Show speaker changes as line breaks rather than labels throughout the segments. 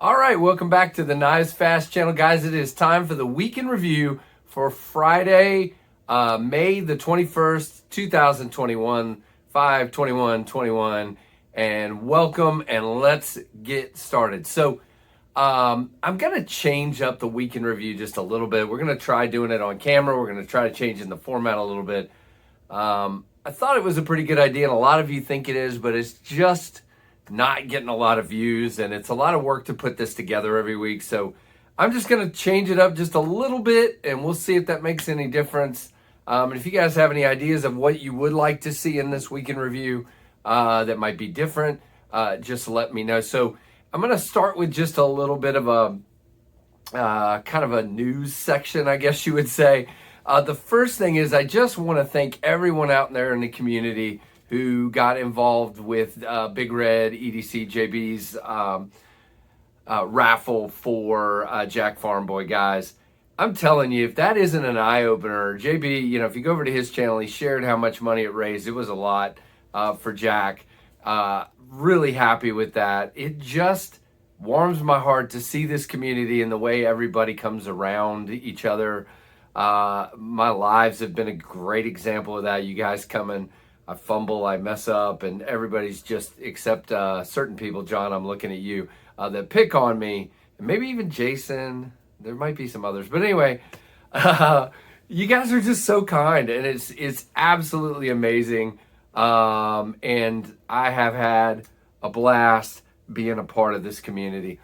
All right, welcome back to the KnivesFAST channel, guys. It is time for the week in review for Friday, May the 21st, 2021, 5/21/21, and welcome, and let's get started. So I'm going to change up the week in review just a little bit. We're going to try doing it on camera. We're going to try to change in the format a little bit. I thought it was a pretty good idea, and a lot of you think it is, but it's just not getting a lot of views, and it's a lot of work to put this together every week. So I'm just going to change it up just a little bit, and we'll see if that makes any difference. And if you guys have any ideas of what you would like to see in this week in review that might be different, just let me know. So I'm going to start with just a little bit of a kind of a news section, I guess you would say. The first thing is I just want to thank everyone out there in the community who got involved with Big Red EDC JB's raffle for Jack Farm Boy, guys. I'm telling you, if that isn't an eye-opener, JB, you know, if you go over to his channel, he shared how much money it raised. It was a lot for Jack. Really happy with that. It just warms my heart to see this community and the way everybody comes around each other. My lives have been a great example of that. You guys coming, I fumble, I mess up, and everybody's just, except certain people, John, I'm looking at you, that pick on me, and maybe even Jason. There might be some others, but anyway, you guys are just so kind, and it's absolutely amazing. And I have had a blast being a part of this community.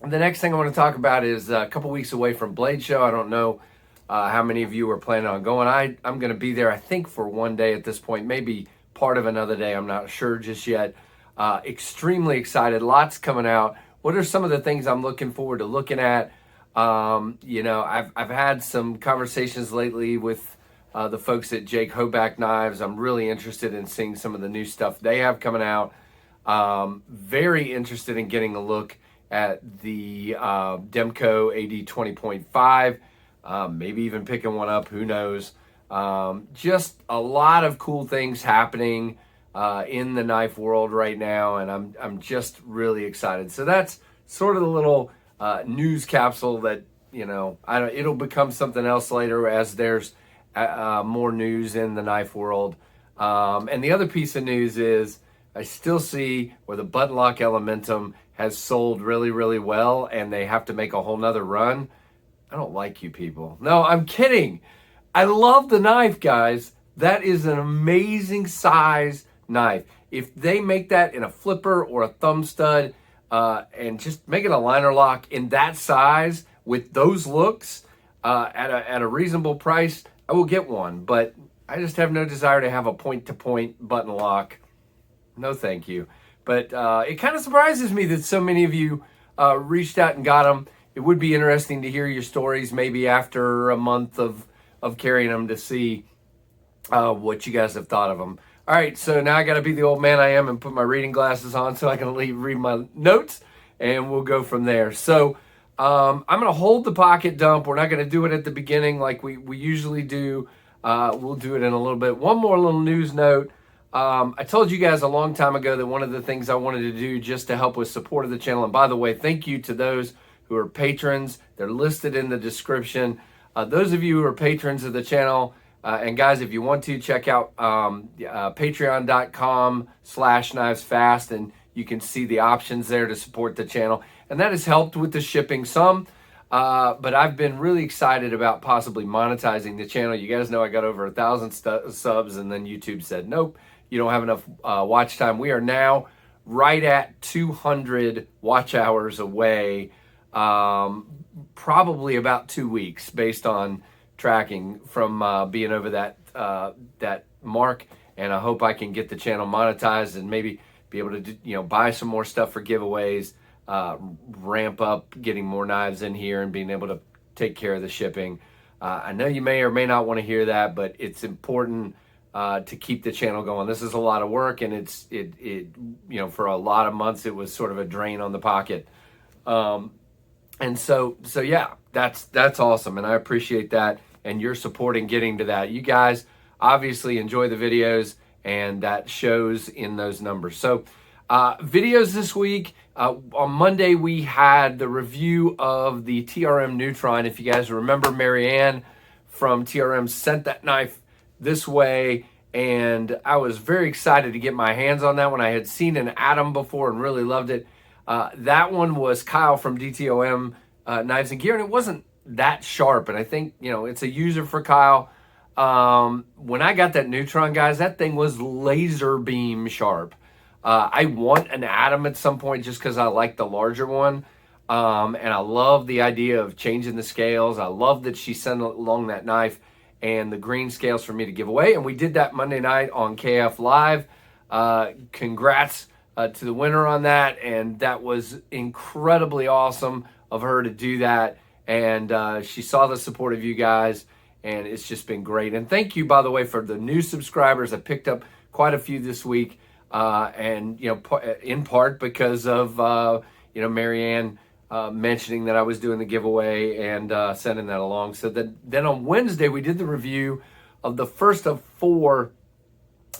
The next thing I want to talk about is a couple weeks away from Blade Show. I don't know how many of you are planning on going. I'm going to be there, I think, for one day at this point, maybe part of another day. I'm not sure just yet. Extremely excited. Lots coming out. What are some of the things I'm looking forward to looking at? You know, I've had some conversations lately with the folks at Jake Hoback Knives. I'm really interested in seeing some of the new stuff they have coming out. Very interested in getting a look at the Demco AD 20.5. Maybe even picking one up, who knows. Just a lot of cool things happening in the knife world right now, and I'm just really excited. So that's sort of the little news capsule that, you know, it'll become something else later as there's more news in the knife world. And the other piece of news is I still see where the button lock Elementum has sold really, really well, and they have to make a whole nother run. I don't like you people. No, I'm kidding. I love the knife, guys. That is an amazing size knife. If they make that in a flipper or a thumb stud and just make it a liner lock in that size with those looks at a reasonable price, I will get one. But I just have no desire to have a point-to-point button lock. No, thank you. But it kind of surprises me that so many of you reached out and got them. It would be interesting to hear your stories maybe after a month of carrying them to see what you guys have thought of them. All right, so now I got to be the old man I am and put my reading glasses on so I can read my notes, and we'll go from there. So I'm going to hold the pocket dump. We're not going to do it at the beginning like we usually do. We'll do it in a little bit. One more little news note. I told you guys a long time ago that one of the things I wanted to do just to help with support of the channel, and by the way, thank you to those who are patrons. They're listed in the description. Those of you who are patrons of the channel, and guys, if you want to, check out patreon.com/KnivesFAST, and you can see the options there to support the channel. And that has helped with the shipping some, but I've been really excited about possibly monetizing the channel. You guys know I got over 1,000 subs, and then YouTube said, nope, you don't have enough watch time. We are now right at 200 watch hours away. Probably about 2 weeks based on tracking from being over that mark, and I hope I can get the channel monetized and maybe be able to buy some more stuff for giveaways, ramp up getting more knives in here and being able to take care of the shipping. I know you may or may not want to hear that, but it's important to keep the channel going. This is a lot of work, and it for a lot of months it was sort of a drain on the pocket. And so yeah, that's awesome, and I appreciate that, and your support in getting to that. You guys obviously enjoy the videos, and that shows in those numbers. So Videos this week. On Monday, we had the review of the TRM Neutron. If you guys remember, Marianne from TRM sent that knife this way, and I was very excited to get my hands on that one. I had seen an Atom before and really loved it. That one was Kyle from DTOM Knives and Gear, and it wasn't that sharp, and I think, you know, it's a user for Kyle. When I got that Neutron, guys, that thing was laser beam sharp. I want an Atom at some point just because I like the larger one. And I love the idea of changing the scales. I love that she sent along that knife and the green scales for me to give away. And we did that Monday night on KF Live. Congrats to the winner on that. And that was incredibly awesome of her to do that. And she saw the support of you guys, and it's just been great. And thank you, by the way, for the new subscribers. I picked up quite a few this week. And, you know, in part because of, you know, Marianne mentioning that I was doing the giveaway and sending that along. So then on Wednesday, we did the review of the first of 4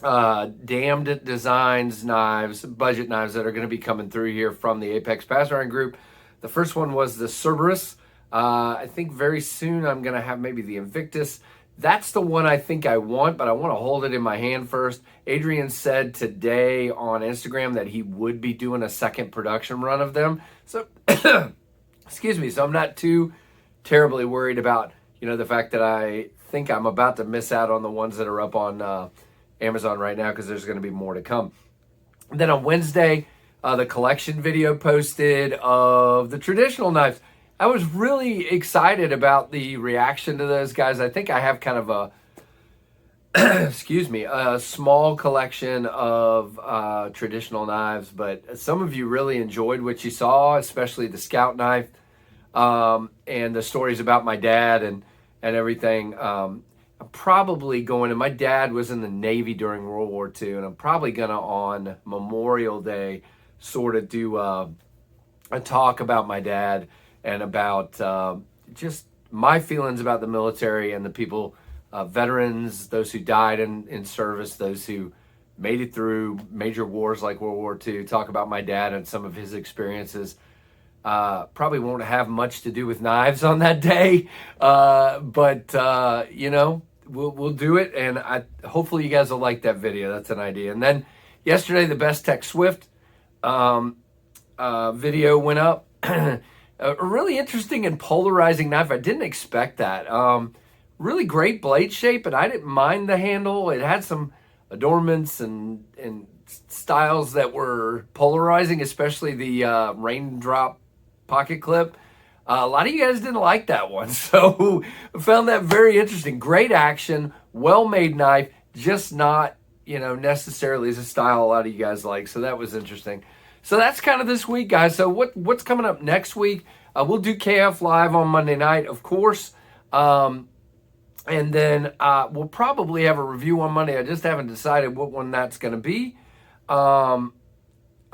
Damned Designs knives, budget knives that are going to be coming through here from the Apex Pass-Around group. The first one was the Cerberus. I think very soon I'm going to have maybe the Invictus. That's the one I think I want, but I want to hold it in my hand first. Adrian said today on Instagram that he would be doing a second production run of them. So, excuse me, so I'm not too terribly worried about, you know, the fact that I think I'm about to miss out on the ones that are up on Amazon right now, because there's going to be more to come. And then on Wednesday, the collection video posted of the traditional knives. I was really excited about the reaction to those guys. I think I have kind of a, excuse me, a small collection of traditional knives, but some of you really enjoyed what you saw, especially the Scout knife and the stories about my dad and everything. I'm probably going, and my dad was in the Navy during World War II, and I'm probably going to, on Memorial Day, sort of do a talk about my dad and about just my feelings about the military and the people, veterans, those who died in service, those who made it through major wars like World War II, talk about my dad and some of his experiences. Probably won't have much to do with knives on that day, but you know, we'll do it, and hopefully you guys will like that video. That's an idea. And then yesterday, the Bestech Swift video went up. A really interesting and polarizing knife. I didn't expect that. Really great blade shape, and I didn't mind the handle. It had some adornments and styles that were polarizing, especially the raindrop pocket clip. A lot of you guys didn't like that one, so I found that very interesting. Great action, well-made knife, just not, you know, necessarily as a style a lot of you guys like. So that was interesting. So that's kind of this week, guys. So what's coming up next week? We'll do KF Live on Monday night, of course. And then we'll probably have a review on Monday. I just haven't decided what one that's going to be. Oh,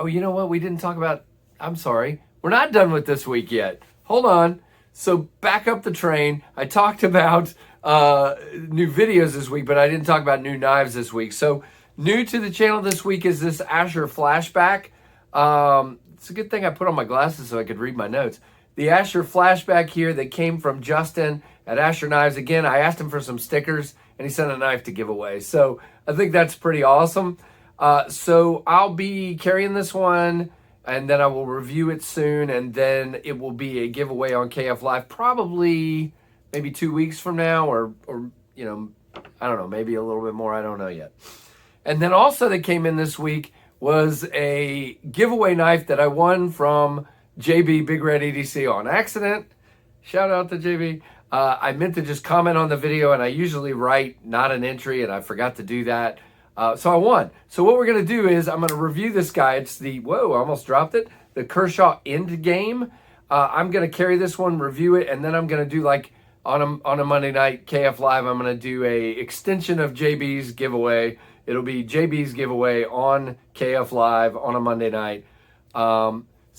you know what? We didn't talk about... I'm sorry. We're not done with this week yet. Hold on. So back up the train. I talked about new videos this week, but I didn't talk about new knives this week. So new to the channel this week is this Asher Flashback. It's a good thing I put on my glasses so I could read my notes. The Asher Flashback here that came from Justin at Asher Knives. Again, I asked him for some stickers, and he sent a knife to give away. So I think that's pretty awesome. So I'll be carrying this one, and then I will review it soon, and then it will be a giveaway on KF Live probably maybe 2 weeks from now, or you know, I don't know, maybe a little bit more. I don't know yet. And then also that came in this week was a giveaway knife that I won from JB Big Red EDC on accident. Shout out to JB. I meant to just comment on the video, and I usually write not an entry, and I forgot to do that. So I won. So what we're going to do is I'm going to review this guy. It's the, whoa, I almost dropped it, the Kershaw End Game. I'm going to carry this one, review it, and then I'm going to do, like, on a Monday night KF Live, I'm going to do a extension of JB's giveaway. It'll be JB's giveaway on KF Live on a Monday night.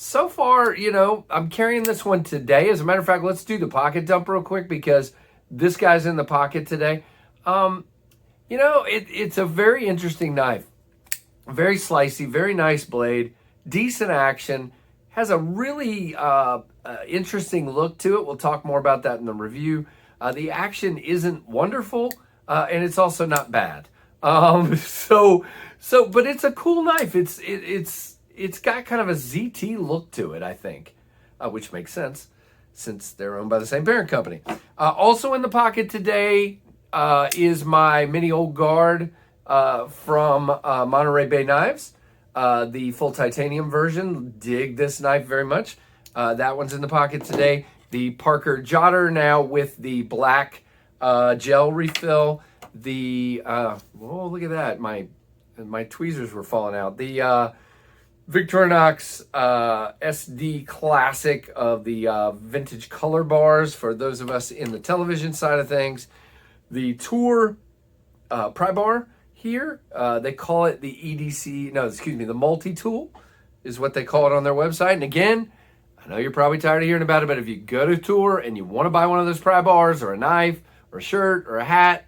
So far, you know, I'm carrying this one today. As a matter of fact, let's do the pocket dump real quick because this guy's in the pocket today. You know, it's a very interesting knife. Very slicey, very nice blade. decent action, has a really interesting look to it. We'll talk more about that in the review. The action isn't wonderful, and it's also not bad. But it's a cool knife. It's got kind of a ZT look to it, I think, which makes sense since they're owned by the same parent company. Also in the pocket today is my mini old guard from Monterey Bay Knives, the full titanium version. Dig this knife very much. That one's in the pocket today. The Parker Jotter now with the black gel refill. The look at that, my tweezers were falling out. The Victorinox SD Classic of the vintage color bars for those of us in the television side of things. The Toor pry bar here, they call it the the multi-tool is what they call it on their website. And again, I know you're probably tired of hearing about it, but if you go to Toor and you want to buy one of those pry bars or a knife or a shirt or a hat,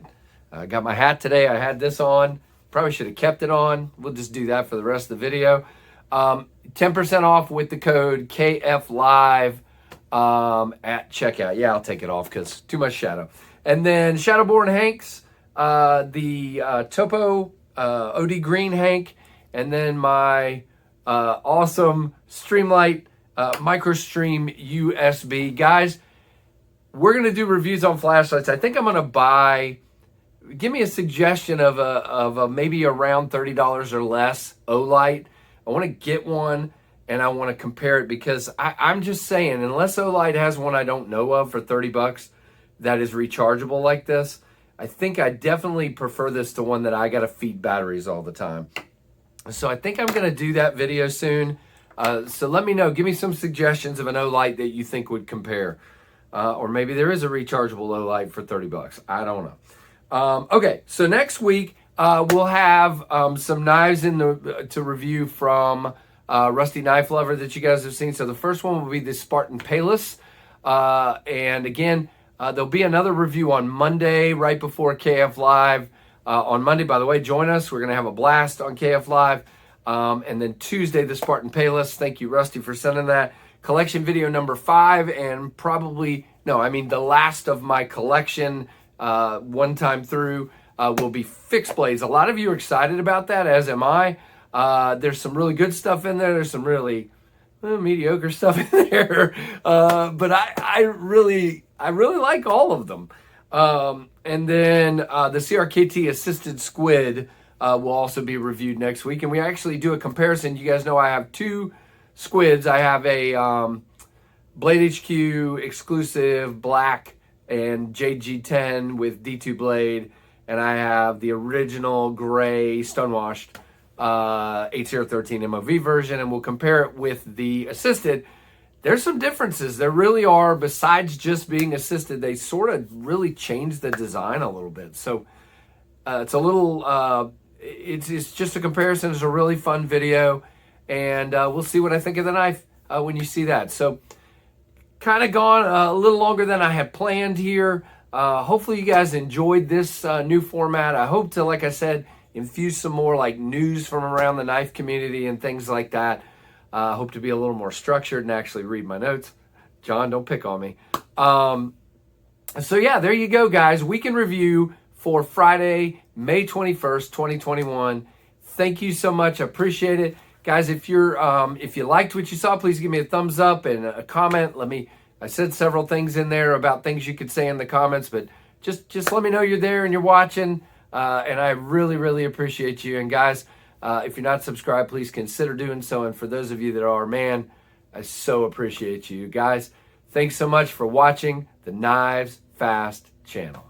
I got my hat today. I had this on. Probably should have kept it on. We'll just do that for the rest of the video. 10% off with the code KFLive at checkout. Yeah, I'll take it off because too much shadow. And then Shadowborn Hanks, the Topo OD Green Hank, and then my awesome Streamlight MicroStream USB. Guys, we're going to do reviews on flashlights. I think I'm going to buy... Give me a suggestion of a maybe around $30 or less Olight. I want to get one and I want to compare it because I'm just saying, unless Olight has one I don't know of for $30 that is rechargeable like this, I think I definitely prefer this to one that I got to feed batteries all the time. So I think I'm going to do that video soon. So let me know. Give me some suggestions of an Olight that you think would compare. Or maybe there is a rechargeable Olight for $30. I don't know. Okay, so next week we'll have some knives to review from Rusty Knife Lover that you guys have seen. So the first one will be the Spartan Payless. And again, there'll be another review on Monday right before KF Live. On Monday, by the way, join us. We're going to have a blast on KF Live. And then Tuesday, the Spartan Payless. Thank you, Rusty, for sending that. Collection video number 5 and the last of my collection one time through will be fixed blades. A lot of you are excited about that, as am I. There's some really good stuff in there. There's some really mediocre stuff in there. But I really like all of them. And then the CRKT assisted squid will also be reviewed next week. And we actually do a comparison. You guys know I have 2 squids. I have a Blade HQ exclusive black and JG10 with D2 blade, and I have the original gray stonewashed 8013 MOV version, and we'll compare it with the assisted. There's some differences. There really are. Besides just being assisted, they sort of really changed the design a little bit. So it's a little, it's just a comparison. It's a really fun video, and we'll see what I think of the knife when you see that. So kind of gone a little longer than I had planned here. Hopefully you guys enjoyed this new format. I hope to, like I said, infuse some more like news from around the knife community and things like that. Hope to be a little more structured and actually read my notes. John, don't pick on me. So yeah, there you go, guys. Weekend review for Friday, May 21st, 2021. Thank you so much. I appreciate it. Guys, if you liked what you saw, please give me a thumbs up and a comment. I said several things in there about things you could say in the comments, but just let me know you're there and you're watching. And I really, really appreciate you. And guys, if you're not subscribed, please consider doing so. And for those of you that are, man, I so appreciate you. Guys, thanks so much for watching the Knives Fast channel.